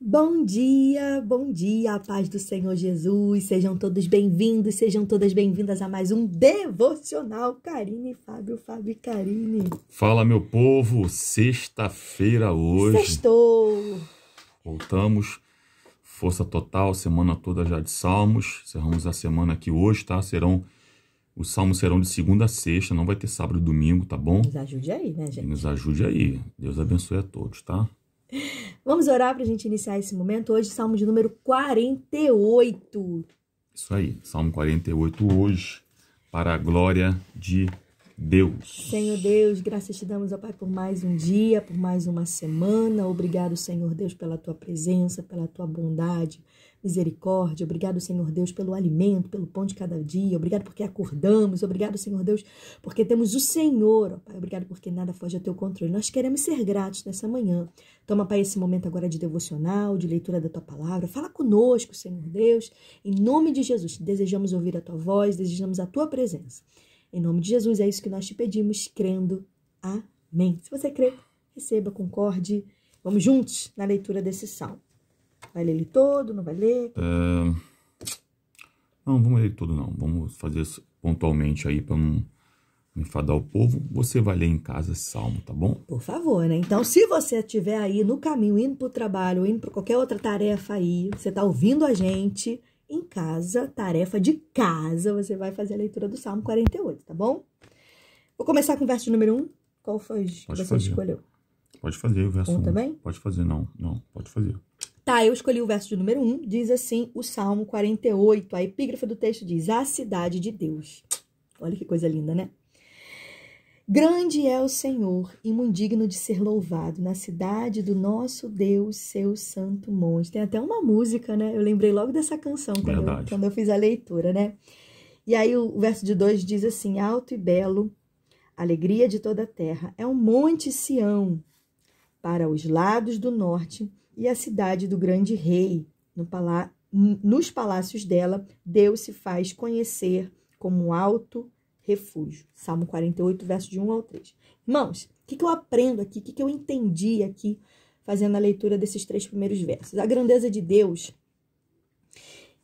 Bom dia, a paz do Senhor Jesus, sejam todos bem-vindos, sejam todas bem-vindas a mais um Devocional Karine e Fábio, Fábio e Karine. Fala, meu povo, sexta-feira hoje. Sextou! Voltamos, força total, semana toda já de salmos, encerramos a semana aqui hoje, tá? Os salmos serão de segunda a sexta, não vai ter sábado e domingo, tá bom? Nos ajude aí, né, gente? Nos ajude aí, Deus abençoe a todos, tá? Vamos orar para a gente iniciar esse momento. Hoje, salmo de número 48. Isso aí, Salmo 48 hoje, para a glória de Deus. Senhor Deus, graças te damos, ó Pai, por mais um dia, por mais uma semana. Obrigado, Senhor Deus, pela tua presença, pela tua bondade, misericórdia. Obrigado, Senhor Deus, pelo alimento, pelo pão de cada dia. Obrigado porque acordamos. Obrigado, Senhor Deus, porque temos o Senhor, ó Pai. Obrigado porque nada foge ao teu controle. Nós queremos ser gratos nessa manhã. Toma, Pai, esse momento agora de devocional, de leitura da tua palavra. Fala conosco, Senhor Deus. Em nome de Jesus, desejamos ouvir a tua voz, desejamos a tua presença. Em nome de Jesus, é isso que nós te pedimos, crendo. Amém. Se você crê, receba, concorde. Vamos juntos na leitura desse salmo. Vai ler ele todo, não vai ler? Não, vamos ler ele todo não. Vamos fazer pontualmente aí para não enfadar o povo. Você vai ler em casa esse salmo, tá bom? Por favor, né? Então, se você estiver aí no caminho, indo para o trabalho, indo para qualquer outra tarefa aí, você está ouvindo a gente em casa, tarefa de casa, você vai fazer a leitura do Salmo 48, tá bom? Vou começar com o verso número 1. Qual foi que você escolheu? Pode fazer o verso 1. Também? Pode fazer, não, pode fazer. Tá, eu escolhi o verso de número 1, diz assim o Salmo 48, a epígrafe do texto diz, a cidade de Deus. Olha que coisa linda, né? Grande é o Senhor e muito digno de ser louvado na cidade do nosso Deus, seu santo monte. Tem até uma música, né? Eu lembrei logo dessa canção quando eu fiz a leitura, né? E aí o verso de 2 diz assim, alto e belo, alegria de toda a terra, é um monte Sião para os lados do norte e a cidade do grande rei. Nos palácios dela, Deus se faz conhecer como um alto refúgio. Salmo 48, verso de 1 ao 3. Irmãos, o que eu aprendo aqui? O que eu entendi aqui fazendo a leitura desses 3 primeiros versos? A grandeza de Deus,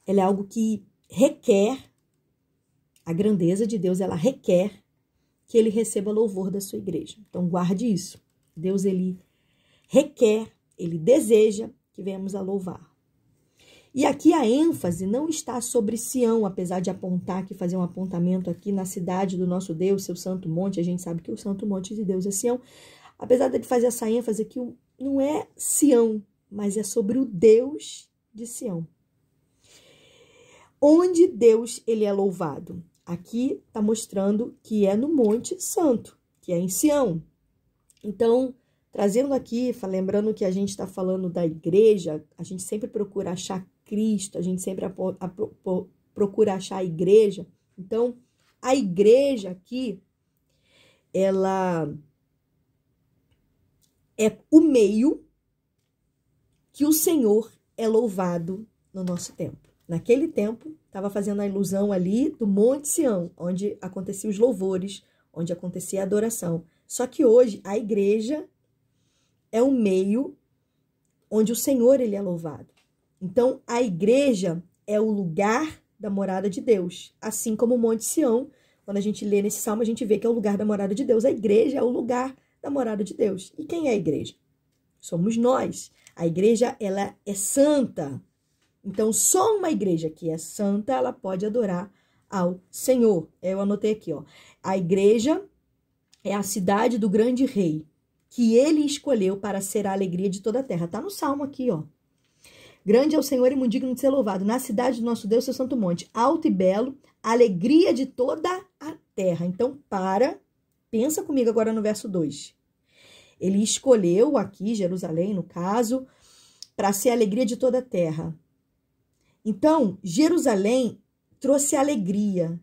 ela é algo que requer, a grandeza de Deus, ela requer que ele receba louvor da sua igreja. Então, guarde isso. Deus, ele requer, ele deseja que venhamos a louvar. E aqui a ênfase não está sobre Sião, apesar de apontar aqui, fazer um apontamento aqui na cidade do nosso Deus, seu santo monte. A gente sabe que o santo monte de Deus é Sião. Apesar de fazer essa ênfase aqui, não é Sião, mas é sobre o Deus de Sião. Onde Deus ele é louvado? Aqui está mostrando que é no Monte Santo, que é em Sião. Então, trazendo aqui, lembrando que a gente está falando da igreja, a gente sempre procura achar Cristo, a gente sempre procura achar a igreja. Então, a igreja aqui, ela é o meio que o Senhor é louvado no nosso tempo. Naquele tempo, estava fazendo a ilusão ali do Monte Sião, onde aconteciam os louvores, onde acontecia a adoração. Só que hoje, a igreja é o meio onde o Senhor ele é louvado. Então, a igreja é o lugar da morada de Deus. Assim como o Monte Sião, quando a gente lê nesse salmo, a gente vê que é o lugar da morada de Deus. A igreja é o lugar da morada de Deus. E quem é a igreja? Somos nós. A igreja, ela é santa. Então, só uma igreja que é santa, ela pode adorar ao Senhor. Eu anotei aqui, ó. A igreja é a cidade do grande rei, que ele escolheu para ser a alegria de toda a terra. Tá no salmo aqui, ó. Grande é o Senhor e muito digno de ser louvado. Na cidade do nosso Deus, seu santo monte. Alto e belo, alegria de toda a terra. Então, pensa comigo agora no verso 2. Ele escolheu aqui, Jerusalém, no caso, para ser a alegria de toda a terra. Então, Jerusalém trouxe alegria.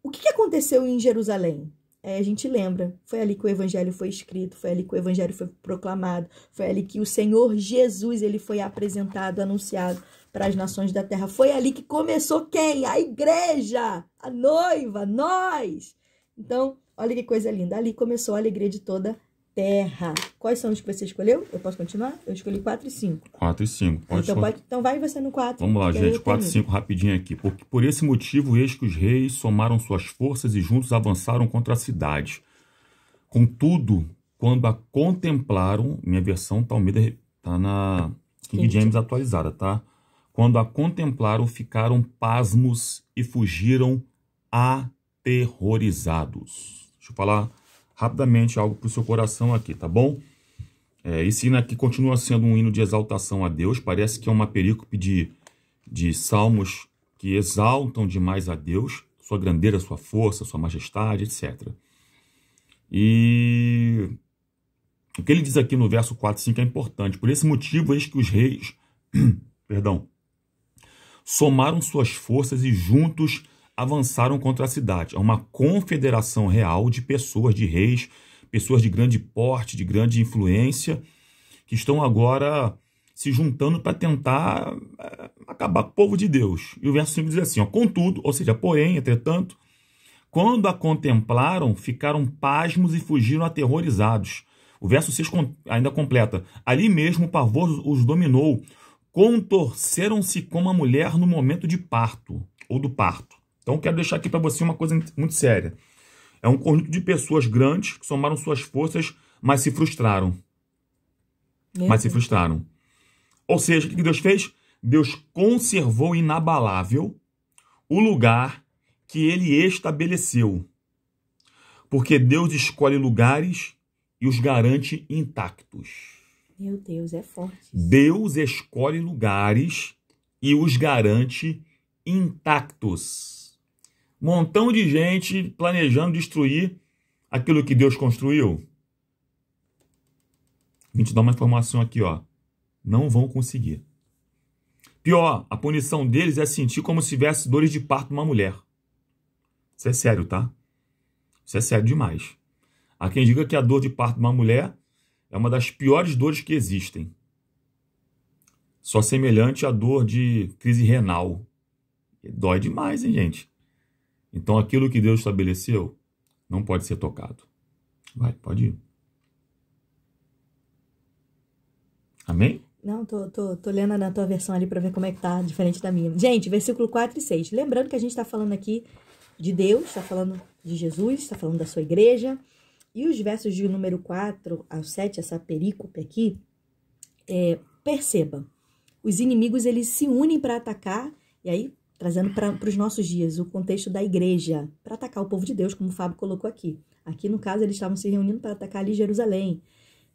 O que aconteceu em Jerusalém? A gente lembra, foi ali que o evangelho foi escrito, foi ali que o evangelho foi proclamado, foi ali que o Senhor Jesus ele foi apresentado, anunciado para as nações da terra. Foi ali que começou quem? A igreja, a noiva, nós. Então, olha que coisa linda, ali começou a alegria de toda terra. Quais são os que você escolheu? Eu posso continuar? Eu escolhi 4 e 5. 4 e 5. Então vai você no 4. Vamos lá, gente. 4 e 5 rapidinho aqui. Por esse motivo, eis que os reis somaram suas forças e juntos avançaram contra a cidade. Contudo, quando a contemplaram, minha versão tá na King James atualizada, tá? Quando a contemplaram, ficaram pasmos e fugiram aterrorizados. Deixa eu falar rapidamente algo para o seu coração aqui, tá bom? Esse hino aqui continua sendo um hino de exaltação a Deus. Parece que é uma perícope de salmos que exaltam demais a Deus, sua grandeza, sua força, sua majestade, etc. E o que ele diz aqui no verso 4 e 5 é importante. Por esse motivo, eis que os reis somaram suas forças e juntos avançaram contra a cidade. É uma confederação real de pessoas, de reis, pessoas de grande porte, de grande influência, que estão agora se juntando para tentar acabar com o povo de Deus. E o verso 5 diz assim, ó, contudo, ou seja, porém, entretanto, quando a contemplaram, ficaram pasmos e fugiram aterrorizados. O verso 6 ainda completa, ali mesmo o pavor os dominou, contorceram-se como a mulher no momento de parto, ou do parto. Então, quero deixar aqui para você uma coisa muito séria. É um conjunto de pessoas grandes que somaram suas forças, mas se frustraram. Ou seja, o que Deus fez? Deus conservou inabalável o lugar que ele estabeleceu. Porque Deus escolhe lugares e os garante intactos. Meu Deus, é forte. Deus escolhe lugares e os garante intactos. Montão de gente planejando destruir aquilo que Deus construiu. Vim te dar uma informação aqui, ó. Não vão conseguir. Pior, a punição deles é sentir como se tivesse dores de parto numa mulher. Isso é sério, tá? Isso é sério demais. Há quem diga que a dor de parto de uma mulher é uma das piores dores que existem. Só semelhante à dor de crise renal. Dói demais, hein, gente? Então, aquilo que Deus estabeleceu não pode ser tocado. Vai, pode ir. Amém? Não, tô lendo na tua versão ali para ver como é que tá, diferente da minha. Gente, versículo 4 e 6. Lembrando que a gente está falando aqui de Deus, está falando de Jesus, está falando da sua igreja. E os versos de número 4 ao 7, essa perícope aqui, perceba, os inimigos eles se unem para atacar, e aí trazendo para os nossos dias o contexto da igreja, para atacar o povo de Deus, como o Fábio colocou aqui. Aqui, no caso, eles estavam se reunindo para atacar ali Jerusalém.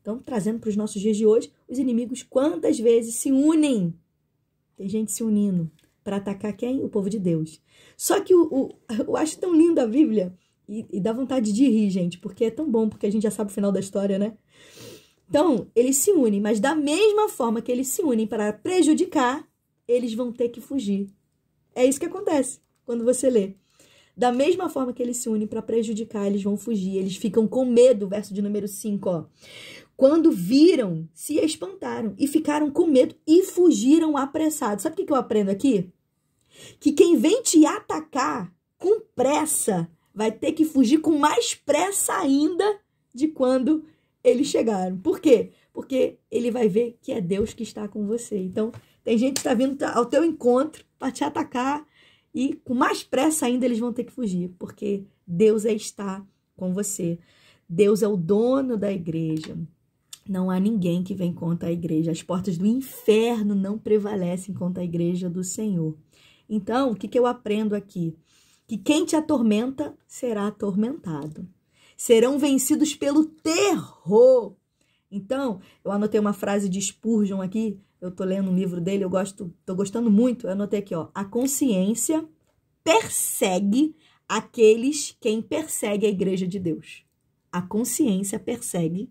Então, trazendo para os nossos dias de hoje, os inimigos quantas vezes se unem? Tem gente se unindo para atacar quem? O povo de Deus. Só que eu acho tão lindo a Bíblia, e dá vontade de rir, gente, porque é tão bom, porque a gente já sabe o final da história, né? Então, eles se unem, mas da mesma forma que eles se unem para prejudicar, eles vão ter que fugir. É isso que acontece quando você lê. Da mesma forma que eles se unem para prejudicar, eles vão fugir. Eles ficam com medo, verso de número 5, ó. Quando viram, se espantaram e ficaram com medo e fugiram apressados. Sabe o que eu aprendo aqui? Que quem vem te atacar com pressa vai ter que fugir com mais pressa ainda de quando eles chegaram. Por quê? Porque ele vai ver que é Deus que está com você. Então, tem gente que está vindo ao teu encontro para te atacar e com mais pressa ainda eles vão ter que fugir, porque Deus está com você. Deus é o dono da igreja. Não há ninguém que vem contra a igreja. As portas do inferno não prevalecem contra a igreja do Senhor. Então, o que eu aprendo aqui? Que quem te atormenta será atormentado. Serão vencidos pelo terror. Então, eu anotei uma frase de Spurgeon aqui. Eu tô lendo um livro dele, tô gostando muito. Eu anotei aqui, ó. A consciência persegue quem persegue a igreja de Deus. A consciência persegue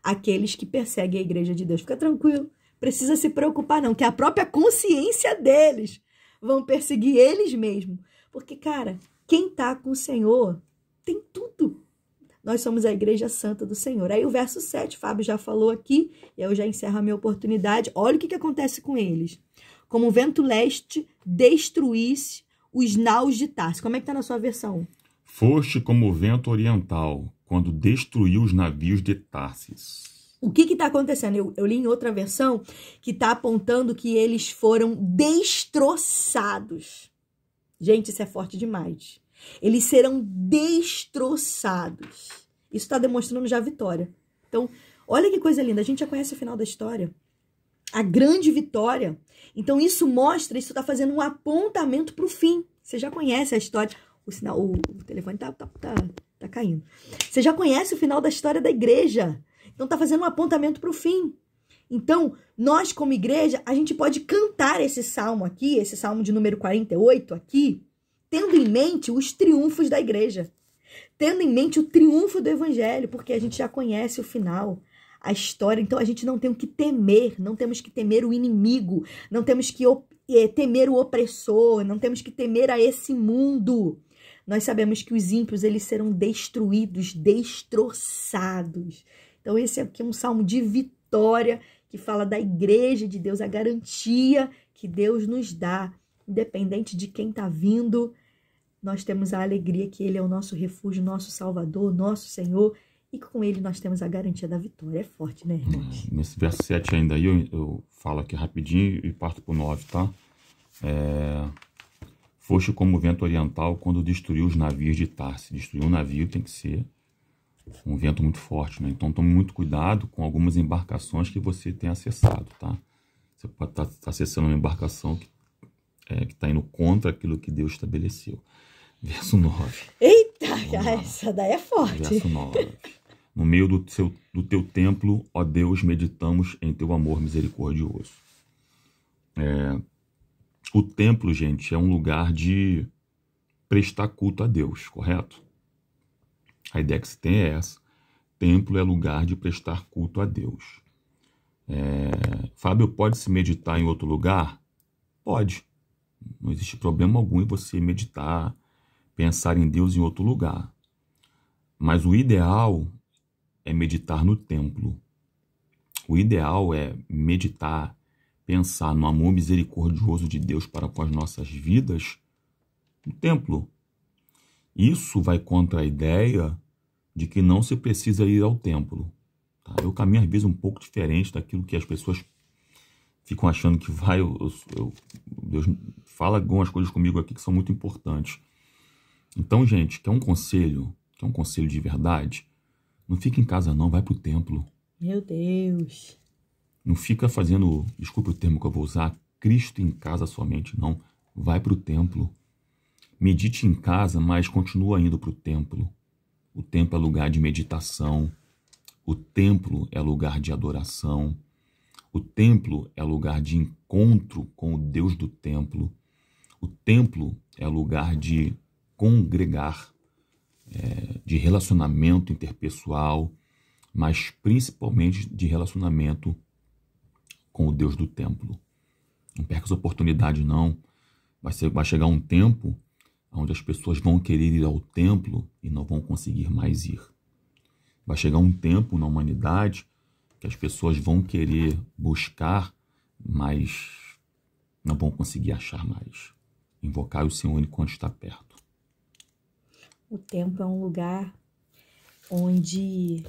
aqueles que perseguem a igreja de Deus. Fica tranquilo, precisa se preocupar não, que a própria consciência deles vão perseguir eles mesmos. Porque, cara, quem tá com o Senhor tem tudo. Nós somos a igreja santa do Senhor. Aí o verso 7, Fábio já falou aqui, e eu já encerro a minha oportunidade. Olha o que acontece com eles. Como o vento leste destruísse os naus de Tarso. Como é que tá na sua versão? Foste como o vento oriental, quando destruiu os navios de Tarsis. O que está acontecendo? Eu li em outra versão que está apontando que eles foram destroçados. Gente, isso é forte demais. Eles serão destroçados. Isso está demonstrando já a vitória. Então, olha que coisa linda. A gente já conhece o final da história. A grande vitória. Então, isso mostra, isso está fazendo um apontamento para o fim. Você já conhece a história. O telefone tá caindo. Você já conhece o final da história da igreja. Então, tá fazendo um apontamento para o fim. Então, nós como igreja, a gente pode cantar esse salmo aqui, esse salmo de número 48 aqui, tendo em mente os triunfos da igreja. Tendo em mente o triunfo do evangelho, porque a gente já conhece o final, a história. Então, a gente não tem o que temer, não temos que temer o inimigo, não temos que temer o opressor, não temos que temer a esse mundo. Nós sabemos que os ímpios, eles serão destruídos, destroçados. Então, esse aqui é um salmo de vitória, que fala da igreja de Deus, a garantia que Deus nos dá, independente de quem está vindo. Nós temos a alegria que Ele é o nosso refúgio, nosso Salvador, nosso Senhor, e com Ele nós temos a garantia da vitória. É forte, né, irmãos? Nesse verso 7 ainda aí, eu falo aqui rapidinho e parto para o 9, tá? Foste como o vento oriental quando destruiu os navios de Tarsis. Destruir um navio tem que ser um vento muito forte, né? Então tome muito cuidado com algumas embarcações que você tem acessado, tá? Você pode estar acessando uma embarcação que está indo contra aquilo que Deus estabeleceu. Verso 9. Eita, essa daí é forte. Verso 9. No meio do teu templo, ó Deus, meditamos em teu amor misericordioso. O templo, gente, é um lugar de prestar culto a Deus, correto? A ideia que se tem é essa. Templo é lugar de prestar culto a Deus. Fábio, pode-se meditar em outro lugar? Pode. Não existe problema algum em você meditar, pensar em Deus em outro lugar. Mas o ideal é meditar no templo. O ideal é meditar, pensar no amor misericordioso de Deus para com as nossas vidas no templo. Isso vai contra a ideia de que não se precisa ir ao templo. Tá? Eu caminho às vezes um pouco diferente daquilo que as pessoas ficam achando que vai. Deus fala algumas coisas comigo aqui que são muito importantes. Então, gente, quer um conselho de verdade? Não fica em casa não, vai para o templo. Meu Deus. Não fica fazendo, desculpe o termo que eu vou usar, Cristo em casa somente, não. Vai para o templo. Medite em casa, mas continua indo para o templo. O templo é lugar de meditação. O templo é lugar de adoração. O templo é lugar de encontro com o Deus do templo. O templo é lugar de congregar, de relacionamento interpessoal, mas principalmente de relacionamento com o Deus do templo. Não perca essa oportunidade, não. Vai chegar um tempo onde as pessoas vão querer ir ao templo e não vão conseguir mais ir. Vai chegar um tempo na humanidade que as pessoas vão querer buscar, mas não vão conseguir achar mais. Invocar o Senhor enquanto está perto. O templo é um lugar onde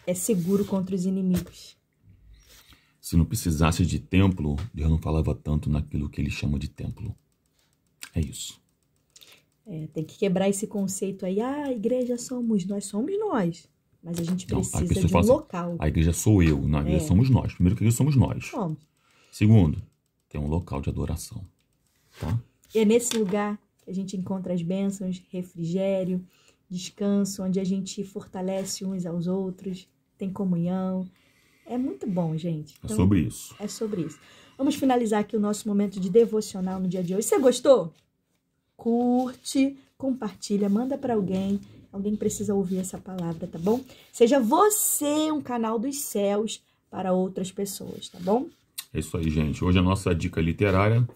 é seguro contra os inimigos. Se não precisasse de templo, Deus não falava tanto naquilo que ele chama de templo. É isso. Tem que quebrar esse conceito aí. A igreja somos nós. Mas a gente precisa de um local. A igreja sou eu, a igreja somos nós. Primeiro que a igreja somos nós. Somos. Segundo, tem um local de adoração. Tá? E é nesse lugar que a gente encontra as bênçãos, refrigério, descanso, onde a gente fortalece uns aos outros, tem comunhão. É muito bom, gente. Então, é sobre isso. É sobre isso. Vamos finalizar aqui o nosso momento de devocional no dia de hoje. Você gostou? Curte, compartilha, manda para alguém. Alguém precisa ouvir essa palavra, tá bom? Seja você um canal dos céus para outras pessoas, tá bom? É isso aí, gente. Hoje a nossa dica literária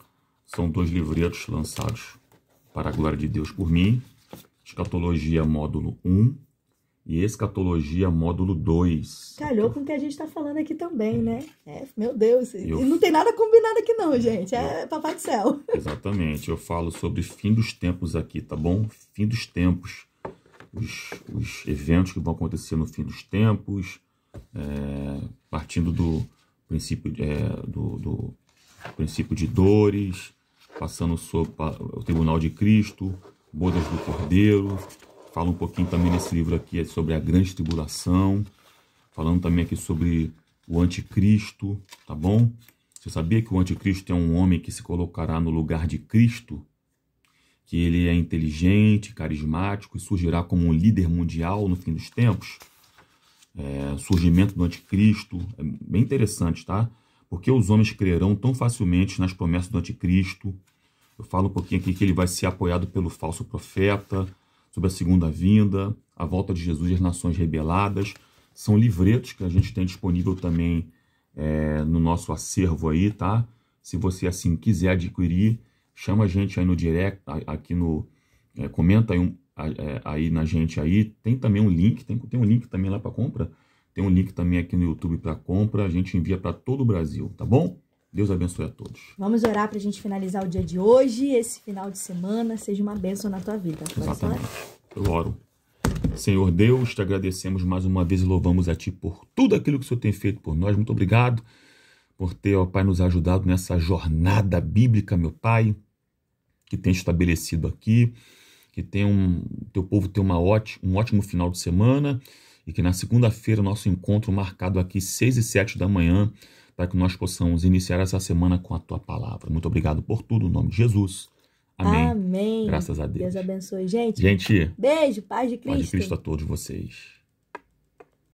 são 2 livretos lançados para a glória de Deus por mim. Escatologia módulo 1 e Escatologia, módulo 2. Calhou com o que a gente está falando aqui também, né? Meu Deus, e não tem nada combinado aqui não, gente. É Papai do Céu. Exatamente, eu falo sobre fim dos tempos aqui, tá bom? Fim dos tempos, os eventos que vão acontecer no fim dos tempos, partindo do princípio, do princípio de dores, passando sobre o Tribunal de Cristo, bodas do Cordeiro. Fala um pouquinho também nesse livro aqui sobre a grande tribulação, falando também aqui sobre o anticristo, tá bom? Você sabia que o anticristo é um homem que se colocará no lugar de Cristo? Que ele é inteligente, carismático e surgirá como um líder mundial no fim dos tempos? O surgimento do anticristo é bem interessante, tá? Porque os homens crerão tão facilmente nas promessas do anticristo. Eu falo um pouquinho aqui que ele vai ser apoiado pelo falso profeta, sobre a segunda vinda, a volta de Jesus e as nações rebeladas. São livretos que a gente tem disponível também no nosso acervo aí, tá? Se você assim quiser adquirir, chama a gente aí no direct, aqui no... comenta aí na gente aí. Tem também um link, tem um link também lá para compra. Tem um link também aqui no YouTube para compra. A gente envia para todo o Brasil, tá bom? Deus abençoe a todos. Vamos orar para a gente finalizar o dia de hoje. Esse final de semana seja uma bênção na tua vida. Exatamente. Eu oro. Senhor Deus, te agradecemos mais uma vez e louvamos a Ti por tudo aquilo que o Senhor tem feito por nós. Muito obrigado por ter, ó Pai, nos ajudado nessa jornada bíblica, meu Pai, que tem estabelecido aqui, que teu povo tenha um ótimo final de semana e que na segunda-feira nosso encontro marcado aqui 6 e 7 da manhã, para que nós possamos iniciar essa semana com a Tua palavra. Muito obrigado por tudo, em nome de Jesus. Amém. Amém. Graças a Deus. Deus abençoe, gente. Gente, beijo, paz de Cristo. paz de Cristo a todos vocês.